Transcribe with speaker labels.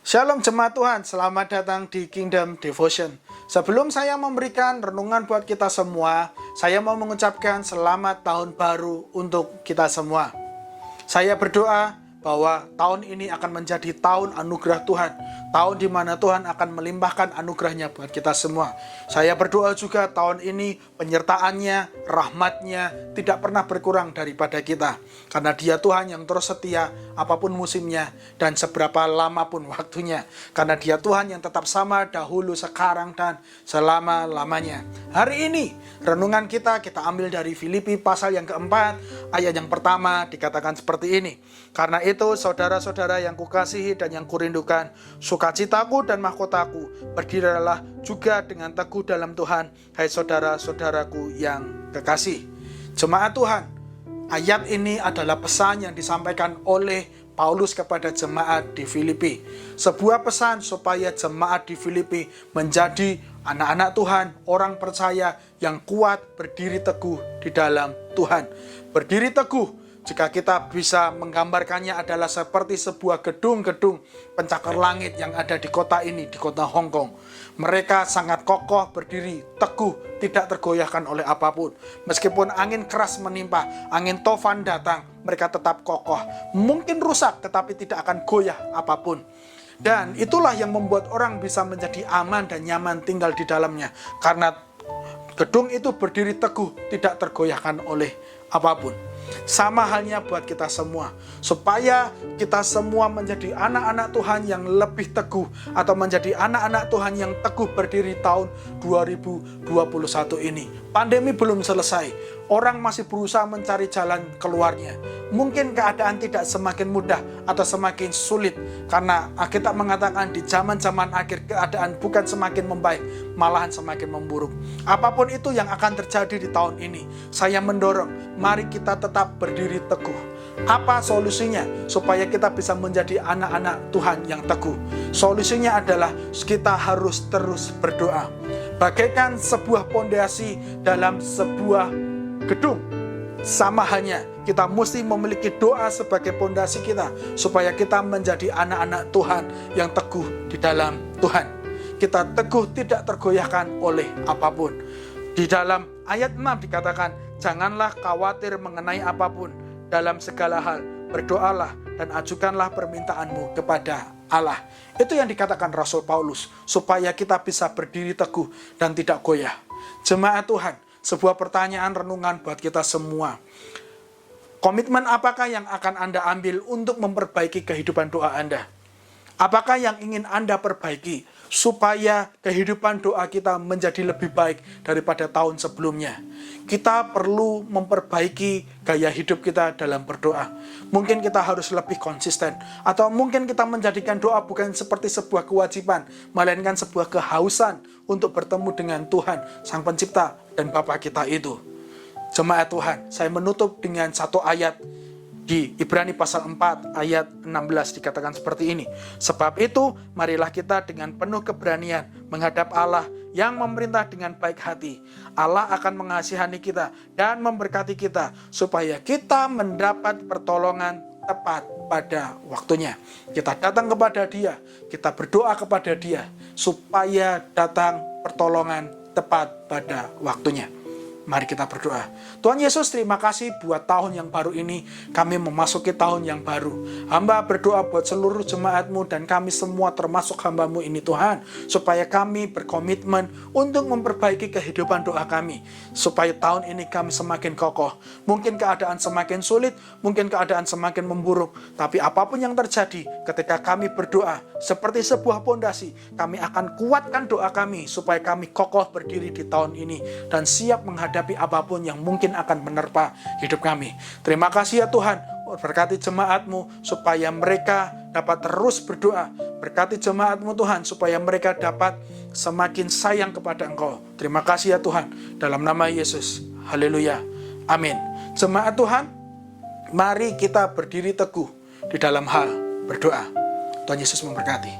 Speaker 1: Shalom jemaat Tuhan, selamat datang di Kingdom Devotion. Sebelum saya memberikan renungan buat kita semua, saya mau mengucapkan selamat tahun baru untuk kita semua. Saya berdoa bahwa tahun ini akan menjadi tahun anugerah Tuhan, tahun di mana Tuhan akan melimpahkan anugerahnya buat kita semua. Saya berdoa juga tahun ini penyertaannya, rahmatnya tidak pernah berkurang daripada kita, karena Dia Tuhan yang terus setia apapun musimnya dan seberapa lama pun waktunya, karena Dia Tuhan yang tetap sama dahulu, sekarang, dan selama-lamanya. Hari ini renungan kita ambil dari Filipi pasal yang keempat, ayat yang pertama dikatakan seperti ini. Karena itu saudara-saudara yang kukasihi dan yang kurindukan, sukacitaku dan mahkotaku, berdirilah juga dengan teguh dalam Tuhan, hai saudara-saudaraku yang kekasih. Jemaat Tuhan, ayat ini adalah pesan yang disampaikan oleh Paulus kepada jemaat di Filipi. Sebuah pesan supaya jemaat di Filipi menjadi anak-anak Tuhan, orang percaya yang kuat, berdiri teguh di dalam Tuhan. Berdiri teguh, jika kita bisa menggambarkannya, adalah seperti sebuah gedung-gedung pencakar langit yang ada di kota ini, di kota Hong Kong. Mereka sangat kokoh, berdiri teguh, tidak tergoyahkan oleh apapun. Meskipun angin keras menimpa, angin tofan datang, mereka tetap kokoh. Mungkin rusak, tetapi tidak akan goyah apapun. Dan itulah yang membuat orang bisa menjadi aman dan nyaman tinggal di dalamnya. Karena gedung itu berdiri teguh, tidak tergoyahkan oleh apapun. Sama halnya buat kita semua, supaya kita semua menjadi anak-anak Tuhan yang lebih teguh, atau menjadi anak-anak Tuhan yang teguh berdiri tahun 2021 ini. Pandemi belum selesai, orang masih berusaha mencari jalan keluarnya. Mungkin keadaan tidak semakin mudah atau semakin sulit, karena kita mengatakan di zaman-zaman akhir keadaan bukan semakin membaik, malahan semakin memburuk. Apapun itu yang akan terjadi di tahun ini, saya mendorong, mari kita tetap berdiri teguh. Apa solusinya supaya kita bisa menjadi anak-anak Tuhan yang teguh? Solusinya adalah kita harus terus berdoa. Bagaikan sebuah pondasi dalam sebuah gedung, sama halnya kita mesti memiliki doa sebagai pondasi kita, supaya kita menjadi anak-anak Tuhan yang teguh di dalam Tuhan. Kita teguh, tidak tergoyahkan oleh apapun. Di dalam ayat 6 dikatakan, janganlah khawatir mengenai apapun, dalam segala hal berdoalah dan ajukanlah permintaanmu kepada Allah. Itu yang dikatakan Rasul Paulus, supaya kita bisa berdiri teguh dan tidak goyah. Jemaat Tuhan, sebuah pertanyaan renungan buat kita semua. Komitmen apakah yang akan Anda ambil untuk memperbaiki kehidupan doa Anda? Apakah yang ingin Anda perbaiki supaya kehidupan doa kita menjadi lebih baik daripada tahun sebelumnya? Kita perlu memperbaiki gaya hidup kita dalam berdoa. Mungkin kita harus lebih konsisten, atau mungkin kita menjadikan doa bukan seperti sebuah kewajiban, melainkan sebuah kehausan untuk bertemu dengan Tuhan, Sang Pencipta dan Bapa kita itu. Jemaat Tuhan, saya menutup dengan satu ayat di Ibrani pasal 4 ayat 16 dikatakan seperti ini. Sebab itu, marilah kita dengan penuh keberanian menghadap Allah yang memerintah dengan baik hati. Allah akan mengasihani kita dan memberkati kita, supaya kita mendapat pertolongan tepat pada waktunya. Kita datang kepada Dia, kita berdoa kepada Dia, supaya datang pertolongan tepat pada waktunya. Mari kita berdoa. Tuhan Yesus, terima kasih buat tahun yang baru ini. Kami memasuki tahun yang baru. Hamba berdoa buat seluruh jemaat-Mu dan kami semua termasuk hamba-Mu ini Tuhan, supaya kami berkomitmen untuk memperbaiki kehidupan doa kami, supaya tahun ini kami semakin kokoh. Mungkin keadaan semakin sulit, mungkin keadaan semakin memburuk, tapi apapun yang terjadi, ketika kami berdoa seperti sebuah pondasi, kami akan kuatkan doa kami supaya kami kokoh berdiri di tahun ini dan siap menghadapi apapun yang mungkin akan menerpa hidup kami. Terima kasih ya Tuhan, berkati jemaat-Mu supaya mereka dapat terus berdoa. Berkati jemaat-Mu Tuhan supaya mereka dapat semakin sayang kepada Engkau. Terima kasih ya Tuhan, dalam nama Yesus. Haleluya. Amin. Jemaat Tuhan, mari kita berdiri teguh di dalam hal berdoa. Tuhan Yesus memberkati.